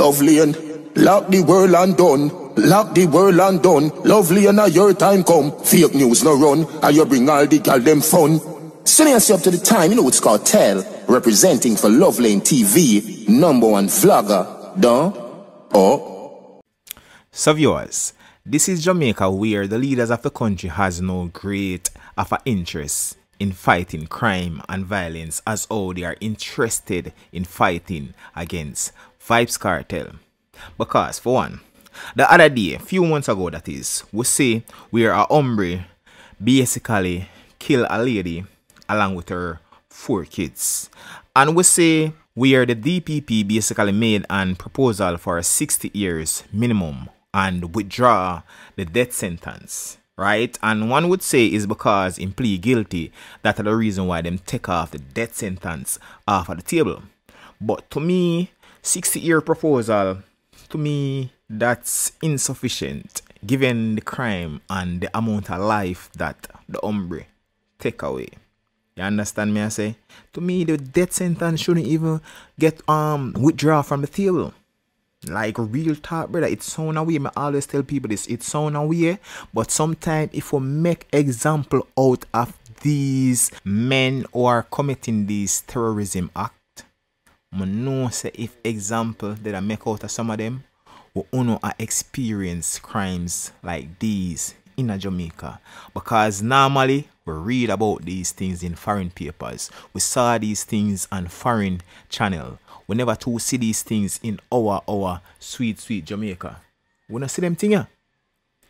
Lovely and lock the world and done. Lock the world and done. Lovely and your time come. Fake news no run. And you bring all the gal them fun. Sending us up to the time, you know it's called Tell. Representing for Love Lane TV. #1 vlogger. Done. Oh. So viewers, this is Jamaica where the leaders of the country has no great of an interest in fighting crime and violence as how they are interested in fighting against Vybz Kartel. Because for one, the other day, a few months ago that is, we say where a hombre basically kill a lady along with her 4 kids. And we say where the DPP basically made an proposal for 60 years minimum and withdraw the death sentence, right? And one would say is because in plead guilty, that's the reason why them take off the death sentence off of the table. But to me, 60-year proposal, to me, that's insufficient given the crime and the amount of life that the hombre take away. You understand me I say? To me, the death sentence shouldn't even get withdrawn from the table. Like real talk, brother, it sound away. I always tell people this, it sound away. But sometimes if we make example out of these men who are committing these terrorism act, I know say if example that I make out of some of them, we only experience crimes like these in Jamaica. Because normally we read about these things in foreign papers. We saw these things on foreign channel. We never to see these things in our sweet Jamaica. We don't see them thing here.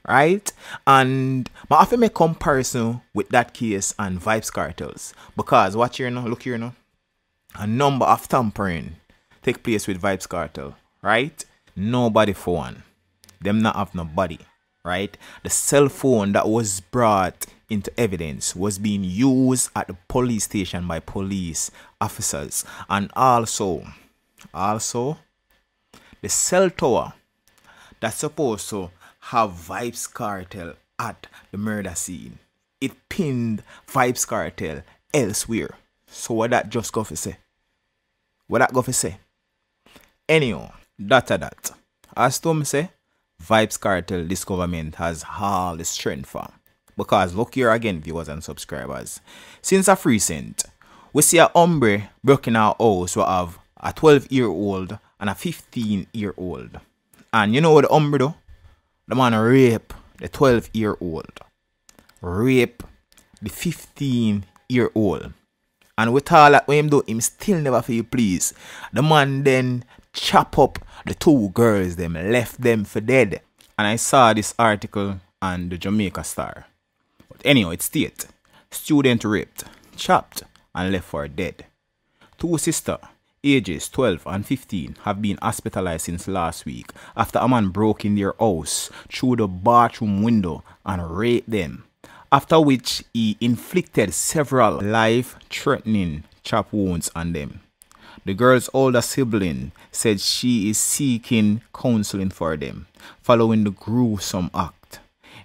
Right? And I have to make comparison with that case and Vybz Kartels. Because watch here now, look here now. A number of tampering take place with Vybz Kartel. Right? Nobody for one. Them not have nobody. Right? The cell phone that was brought into evidence was being used at the police station by police officers. And also the cell tower that's supposed to have Vybz Kartel at the murder scene, it pinned Vybz Kartel elsewhere. So what that just go for say? What that go for say? Anyhow, that. As Tom say, Vybz Kartel, this government has all the strength for. Because look here again, viewers and subscribers. Since of recent, we see a hombre broken our house who have a 12-year-old and a 15-year-old. And you know what the hombre do? The man rape the 12-year-old. Rape the 15-year-old. And with all that him do, him still never feel pleased. The man then chop up the 2 girls, them left them for dead. And I saw this article on the Jamaica Star. But anyhow, it states, student raped, chopped, and left for dead. 2 sisters, ages 12 and 15, have been hospitalized since last week after a man broke in their house through the bathroom window and raped them. After which he inflicted several life-threatening chop wounds on them. The girl's older sibling said she is seeking counseling for them following the gruesome act.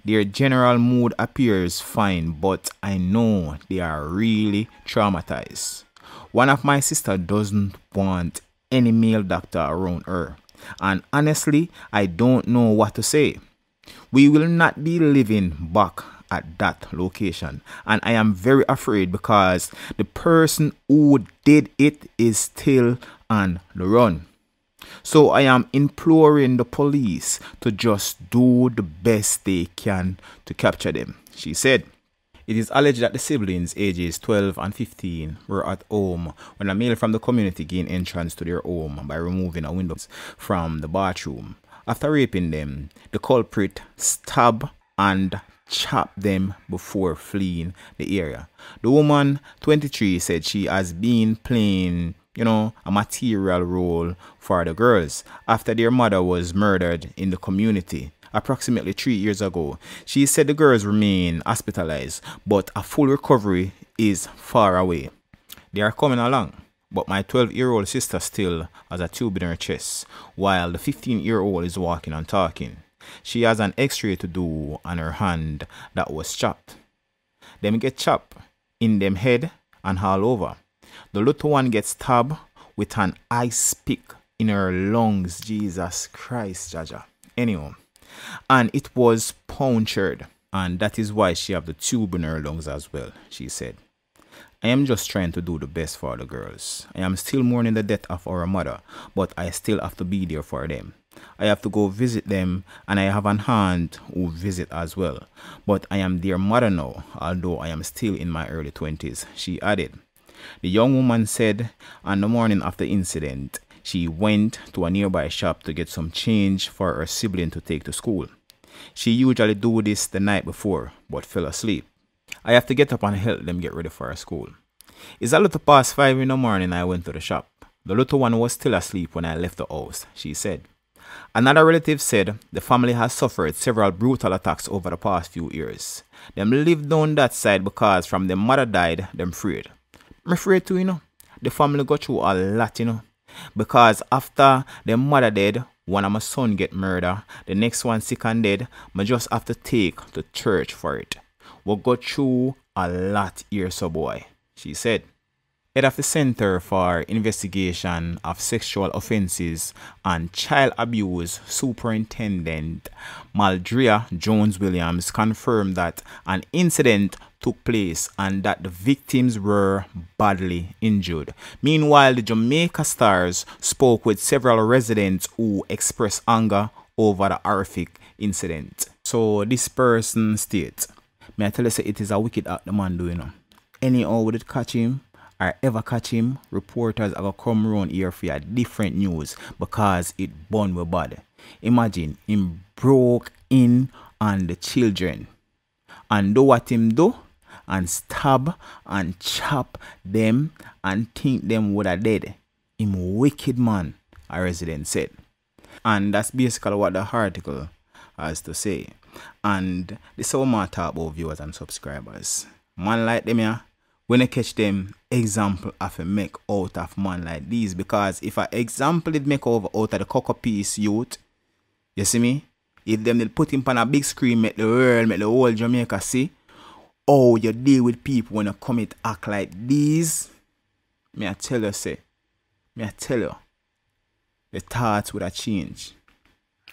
Their general mood appears fine, but I know they are really traumatized. One of my sisters doesn't want any male doctor around her, and honestly, I don't know what to say. We will not be living back at that location, and I am very afraid because the person who did it is still on the run. So I am imploring the police to just do the best they can to capture them, she said. It is alleged that the siblings, ages 12 and 15, were at home when a male from the community gained entrance to their home by removing a window from the bathroom. After raping them, the culprit stabbed and chopped them before fleeing the area. The woman, 23, said she has been playing, a material role for the girls after their mother was murdered in the community approximately 3 years ago. She said the girls remain hospitalized, but a full recovery is far away. They are coming along, but my 12-year-old sister still has a tube in her chest, while the 15-year-old is walking and talking. She has an x-ray to do on her hand that was chopped. Them get chopped in them head and all over. The little one gets stabbed with an ice pick in her lungs. Jesus Christ, Jaja. Anyway, and it was punctured, and that is why she have the tube in her lungs as well, she said. I am just trying to do the best for the girls. I am still mourning the death of our mother, but I still have to be there for them. I have to go visit them, and I have an aunt who visit as well. But I am their mother now, although I am still in my early 20s, she added. The young woman said on the morning of the incident, she went to a nearby shop to get some change for her sibling to take to school. She usually do this the night before, but fell asleep. I have to get up and help them get ready for school. It's a little past 5 in the morning I went to the shop. The little one was still asleep when I left the house, she said. Another relative said the family has suffered several brutal attacks over the past few years. Them lived down that side because from their mother died, them afraid. I'm afraid too, you know. The family got through a lot, you know. Because after their mother dead, one of my son get murdered, the next one sick and dead, I just have to take to church for it. We got through a lot here, so boy, she said. Head of the Center for Investigation of Sexual Offenses and Child Abuse, Superintendent Maldrea Jones-Williams confirmed that an incident took place and that the victims were badly injured. Meanwhile, the Jamaica Stars spoke with several residents who expressed anger over the horrific incident. So this person states, may I tell you, say it is a wicked act the man doing. Anyhow, would it catch him or ever catch him, reporters are going to come around here for a different news because it burn with bad. Imagine him broke in on the children and do what him do and stab and chop them and think them would have dead. Him wicked man, a resident said. And that's basically what the article has to say. And this is what I talk about viewers and subscribers. Man like them here, when I catch them, example of a make out of man like these. Because if an example did make over out of the cocoa piece youth, you see me? If them did put him on a big screen, make the world, make the whole Jamaica see, oh, you deal with people when you commit act like these, me I tell you, say, me I tell you, the thoughts would have changed.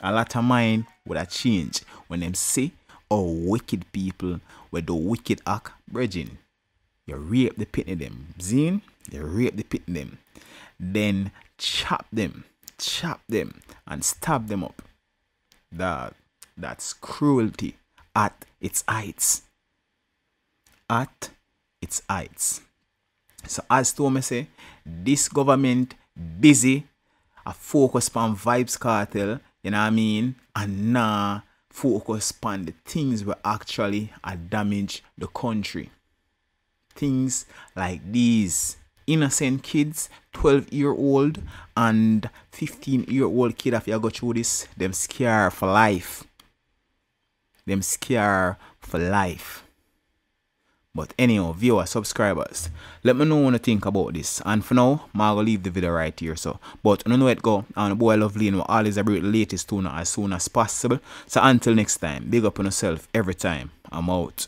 A lot of mine would have changed when them see, oh, wicked people with the wicked act, bridging. You rape the pitney them, zine, you rape the pitney them, then chop them, and stab them up. That's cruelty at its heights. At its heights. So as to me say, this government busy a focus on Vybz Kartel, you know what I mean, and nah focus on the things where actually damage the country. Things like these innocent kids, 12-year-old and 15-year-old kid, if you go through this, them scare for life. Them scare for life. But anyhow, viewers, subscribers, let me know what you think about this. And for now, I'm going to leave the video right here. So, but you know where it go. And the boy Lovely and always bring the latest tune as soon as possible. So until next time, big up on yourself every time. I'm out.